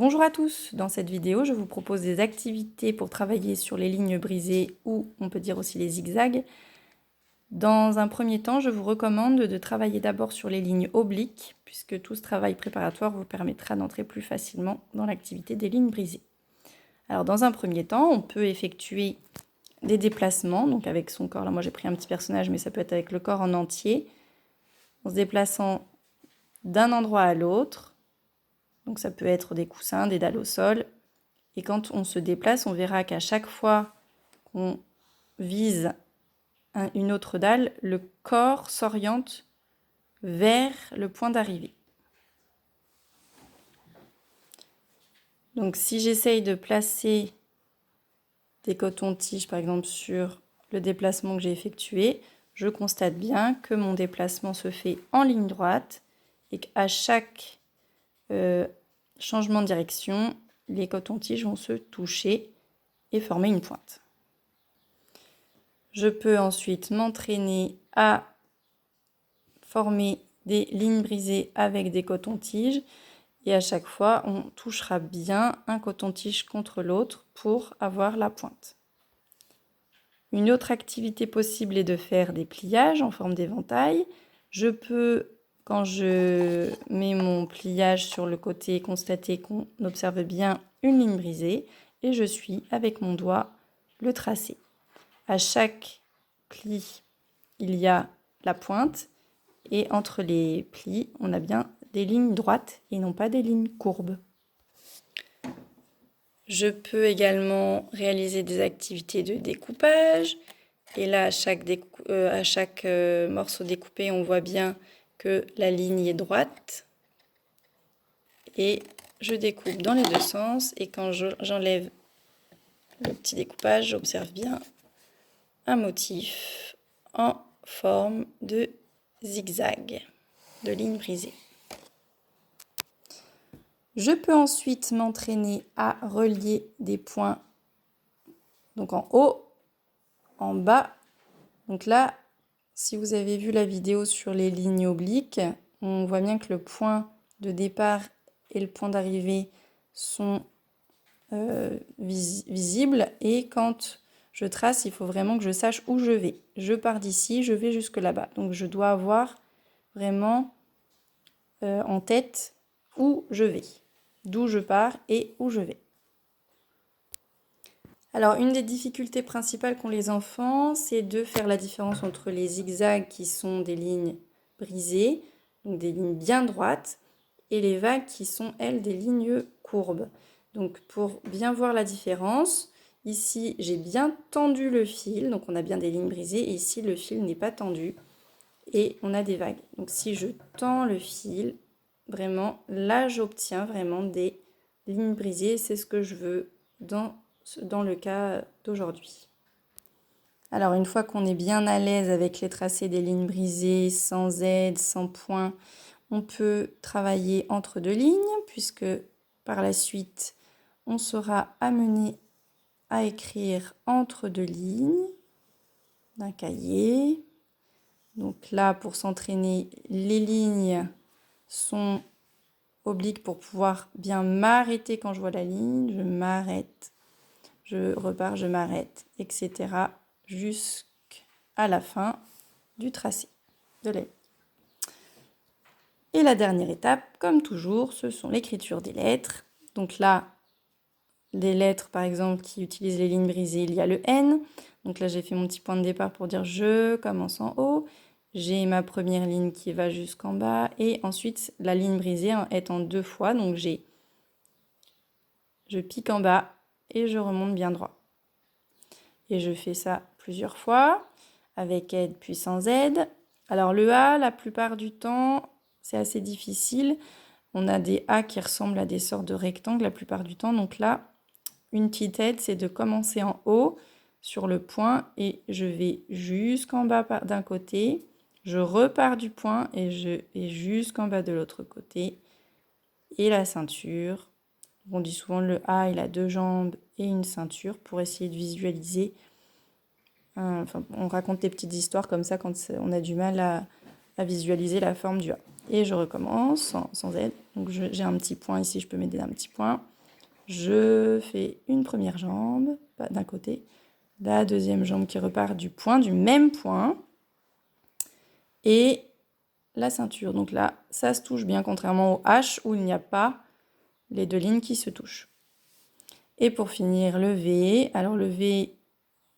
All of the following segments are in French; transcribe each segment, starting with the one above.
Bonjour à tous, dans cette vidéo je vous propose des activités pour travailler sur les lignes brisées ou on peut dire aussi les zigzags. Dans un premier temps, je vous recommande de travailler d'abord sur les lignes obliques puisque tout ce travail préparatoire vous permettra d'entrer plus facilement dans l'activité des lignes brisées. Alors dans un premier temps, on peut effectuer des déplacements, donc avec son corps, là moi j'ai pris un petit personnage mais ça peut être avec le corps en entier, en se déplaçant d'un endroit à l'autre. Donc ça peut être des coussins, des dalles au sol. Et quand on se déplace, on verra qu'à chaque fois qu'on vise une autre dalle, le corps s'oriente vers le point d'arrivée. Donc si j'essaye de placer des cotons-tiges, par exemple, sur le déplacement que j'ai effectué, je constate bien que mon déplacement se fait en ligne droite et qu'à chaque changement de direction, les cotons-tiges vont se toucher et former une pointe. Je peux ensuite m'entraîner à former des lignes brisées avec des cotons-tiges et à chaque fois on touchera bien un coton-tige contre l'autre pour avoir la pointe. Une autre activité possible est de faire des pliages en forme d'éventail. Je peux, quand je mets mon pliage sur le côté, constater qu'on observe bien une ligne brisée et je suis avec mon doigt le tracé. À chaque pli, il y a la pointe et entre les plis, on a bien des lignes droites et non pas des lignes courbes. Je peux également réaliser des activités de découpage. Et là, à chaque morceau découpé, on voit bien que la ligne est droite. Et je découpe dans les deux sens. Et quand j'enlève le petit découpage, j'observe bien un motif en forme de zigzag, de ligne brisée. Je peux ensuite m'entraîner à relier des points, donc en haut, en bas. Donc là, si vous avez vu la vidéo sur les lignes obliques, on voit bien que le point de départ et le point d'arrivée sont visibles. Et quand je trace, il faut vraiment que je sache où je vais. Je pars d'ici, je vais jusque là-bas. Donc je dois avoir vraiment en tête où je vais, d'où je pars et où je vais. Alors, une des difficultés principales qu'ont les enfants, c'est de faire la différence entre les zigzags qui sont des lignes brisées, donc des lignes bien droites, et les vagues qui sont, elles, des lignes courbes. Donc, pour bien voir la différence, ici, j'ai bien tendu le fil, donc on a bien des lignes brisées, et ici, le fil n'est pas tendu, et on a des vagues. Donc, si je tends le fil, vraiment, là, j'obtiens vraiment des lignes brisées, c'est ce que je veux dans le cas d'aujourd'hui. Alors une fois qu'on est bien à l'aise avec les tracés des lignes brisées, sans aide, sans point, on peut travailler entre deux lignes puisque par la suite on sera amené à écrire entre deux lignes d'un cahier. Donc là, pour s'entraîner, les lignes sont obliques pour pouvoir bien m'arrêter quand je vois la ligne. Je m'arrête, je repars, je m'arrête, etc. jusqu'à la fin du tracé de la ligne. Et la dernière étape, comme toujours, ce sont l'écriture des lettres. Donc là, des lettres, par exemple, qui utilisent les lignes brisées, il y a le N. Donc là, j'ai fait mon petit point de départ pour dire je commence en haut. J'ai ma première ligne qui va jusqu'en bas. Et ensuite, la ligne brisée est en deux fois. Donc je pique en bas et je remonte bien droit. Et je fais ça plusieurs fois, avec aide puis sans aide. Alors le A, la plupart du temps, c'est assez difficile. On a des A qui ressemblent à des sortes de rectangles la plupart du temps. Donc là, une petite aide, c'est de commencer en haut sur le point et je vais jusqu'en bas d'un côté. Je repars du point et je vais jusqu'en bas de l'autre côté. Et la ceinture. On dit souvent le A, il a deux jambes et une ceinture pour essayer de visualiser. Enfin, on raconte des petites histoires comme ça quand on a du mal à visualiser la forme du A. Et je recommence sans aide. Donc j'ai un petit point ici, je peux m'aider d'un petit point. je fais une première jambe d'un côté, la deuxième jambe qui repart du même point, et la ceinture. Donc là, ça se touche bien, contrairement au H où il n'y a pas les deux lignes qui se touchent. Et pour finir, le V. Alors le V,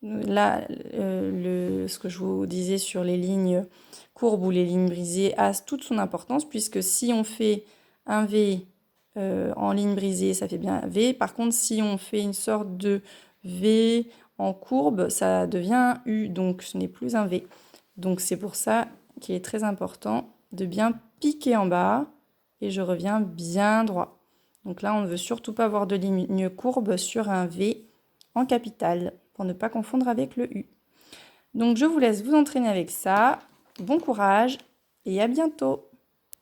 là, ce que je vous disais sur les lignes courbes ou les lignes brisées a toute son importance, puisque si on fait un V en ligne brisée, ça fait bien un V. Par contre, si on fait une sorte de V en courbe, ça devient un U, donc ce n'est plus un V. Donc c'est pour ça qu'il est très important de bien piquer en bas, et je reviens bien droit. Donc là, on ne veut surtout pas avoir de ligne courbe sur un V en capitale, pour ne pas confondre avec le U. Donc je vous laisse vous entraîner avec ça. Bon courage et à bientôt!